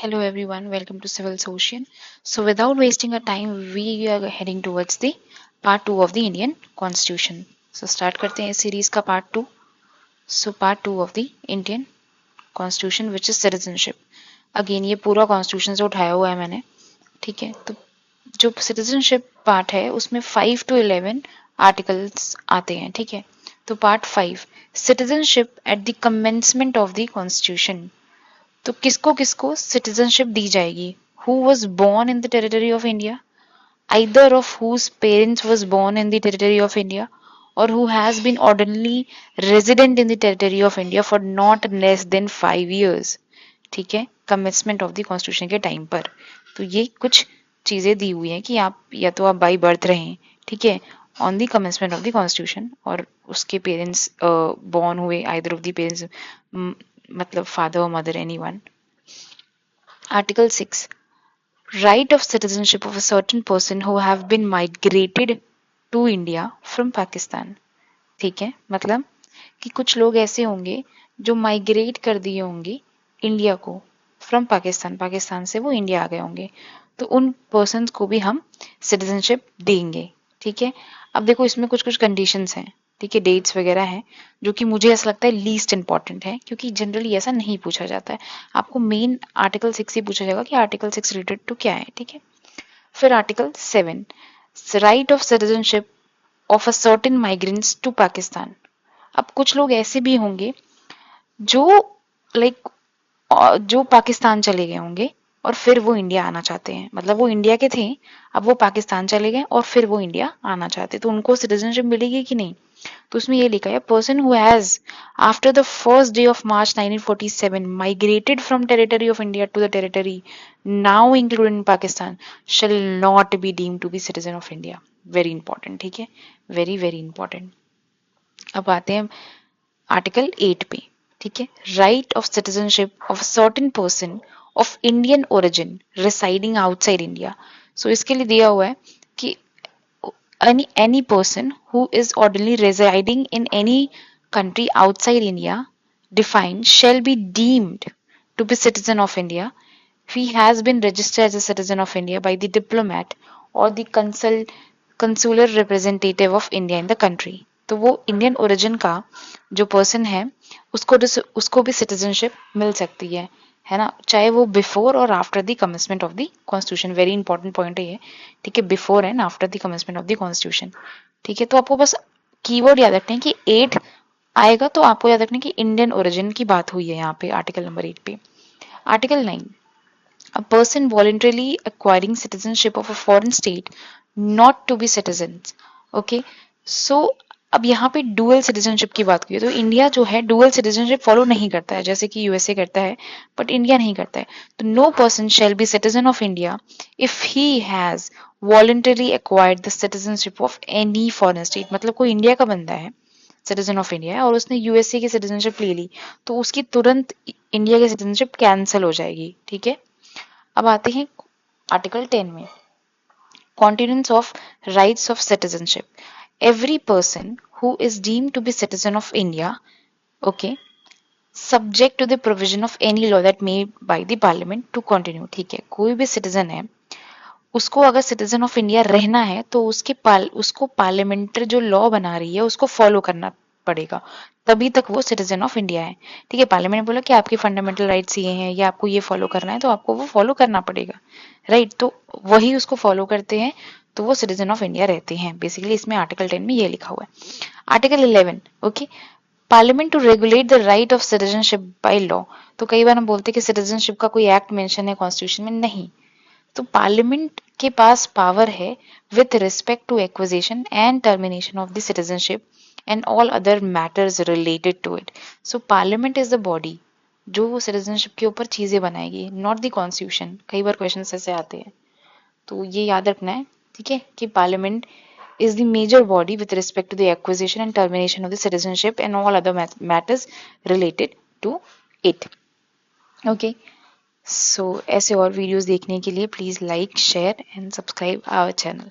Hello everyone, welcome to Civil Social. So without wasting our time, we are heading towards the part 2 of the Indian Constitution. So start करते हैं इस series का part 2. So part 2 of the Indian Constitution which is citizenship. Again ये पूरा Constitution से उठाया हुआ है मैंने, ठीक है. तो जो citizenship part है उसमें 5 to 11 articles आते हैं, ठीक है. तो part 5 citizenship at the commencement of the Constitution. तो किसको किसको सिटीजनशिप दी जाएगी? Who was born in the territory of India, either of whose parents was born in the territory of India or who has been ordinarily resident in the territory of India for not less than 5 years. ठीक है, commencement of the constitution के time पर. तो ये कुछ चीजें दी हुई हैं कि आप या तो आप बाई बर्थ रहे, ठीक है, on the commencement of the constitution, और उसके पेरेंट्स बॉर्न हुए आइदर ऑफ द पेरेंट्स, मतलब फादर और mother, anyone. Article 6, right of citizenship of a certain person who have been migrated to India from Pakistan. ठीक है, मतलब कि कुछ लोग ऐसे होंगे जो माइग्रेट कर दिए होंगे इंडिया को फ्रॉम पाकिस्तान, पाकिस्तान से वो इंडिया आ गए होंगे, तो उन पर्सन को भी हम सिटीजनशिप देंगे. ठीक है, अब देखो इसमें कुछ कुछ कंडीशंस हैं, ठीक है, डेट्स वगैरह हैं, जो कि मुझे ऐसा लगता है लीस्ट इंपॉर्टेंट है, क्योंकि जनरली ऐसा नहीं पूछा जाता है. आपको मेन आर्टिकल 6 ही पूछा जाएगा कि आर्टिकल 6 रिलेटेड टू क्या है. ठीक है, फिर article 7, right of citizenship of a certain migrants to Pakistan. अब कुछ लोग ऐसे भी होंगे जो लाइक जो पाकिस्तान चले गए होंगे और फिर वो इंडिया आना चाहते हैं, मतलब वो इंडिया के थे, अब वो पाकिस्तान चले गए और फिर वो इंडिया आना चाहते, तो उनको सिटीजनशिप मिलेगी कि नहीं? तो उसमें ये लिखा है, person who has after the first day of March 1947 migrated from territory of India to the territory now included in Pakistan shall not be deemed to be citizen of India. Very important, ठीक है, very very important. अब आते हैं article 8 पे, ठीक है, right of citizenship of certain person of Indian origin residing outside India. So इसके लिए दिया हुआ है कि any person who is ordinarily residing in any country outside India defined shall be deemed to be citizen of India if he has been registered as a citizen of India by the diplomat or the consular representative of India in the country. तो वो Indian origin का जो person है उसको भी citizenship मिल सकती है ना, चाहे वो बिफोर और after the commencement of the constitution. Very important point है ये, ठीक है, before and after the commencement of the constitution. ठीक है, तो आपको बस कीवर्ड याद रखना है कि 8 आएगा तो आपको याद रखना है कि इंडियन ओरिजिन की बात हुई है यहाँ पे आर्टिकल नंबर 8 पे. Article 9, a person voluntarily acquiring citizenship of a foreign state not to be citizens. Okay, so अब यहाँ पे डुअल सिटीजनशिप की बात की तो इंडिया जो है डुअल सिटीजनशिप फॉलो नहीं करता है, जैसे कि यूएसए करता है, बट इंडिया नहीं करता है. तो no person shall be citizen of India if he has voluntary acquired the citizenship of any foreign state. मतलब कोई इंडिया का बंदा है, सिटीजन ऑफ इंडिया है, और उसने यूएसए की सिटीजनशिप ले ली, तो उसकी तुरंत इंडिया की सिटीजनशिप कैंसिल हो जाएगी. ठीक है, अब आते हैं आर्टिकल 10 में, continuance of rights of citizenship. Every person who is deemed to be citizen of India, okay, subject to the provision of any law that made by the parliament to continue. ठीक है, कोई भी citizen है, उसको अगर citizen of India रहना है तो उसको पार्लियामेंट जो लॉ बना रही है उसको फॉलो करना पड़ेगा, तभी तक वो सिटीजन ऑफ इंडिया है. ठीक है, पार्लियामेंट ने बोला कि आपकी फंडामेंटल राइट्स ये हैं या आपको ये फॉलो करना है, तो आपको वो फॉलो करना पड़ेगा, राइट. तो वही उसको फॉलो करते हैं तो वो सिटीजन ऑफ इंडिया रहते हैं. बेसिकली इसमें आर्टिकल 10 में ये लिखा हुआ है. Article 11, okay, parliament to regulate the right of citizenship by law. तो कई बार हम बोलते हैं कि सिटीजनशिप का कोई एक्ट मेंशन है कॉन्स्टिट्यूशन में, नहीं. तो पार्लियामेंट के पास पावर है with respect to acquisition and termination of the citizenship and all other matters related to it. So parliament is the body जो वो सिटीजनशिप के ऊपर चीजें बनाएगी, नॉट द कॉन्स्टिट्यूशन. कई बार क्वेश्चन ऐसे आते हैं, तो ये याद रखना है, ठीक है, कि parliament is the major body with respect to the acquisition and termination of the citizenship and all other matters related to it. Okay, so ऐसे और वीडियोस देखने के लिए please like, share and subscribe our channel.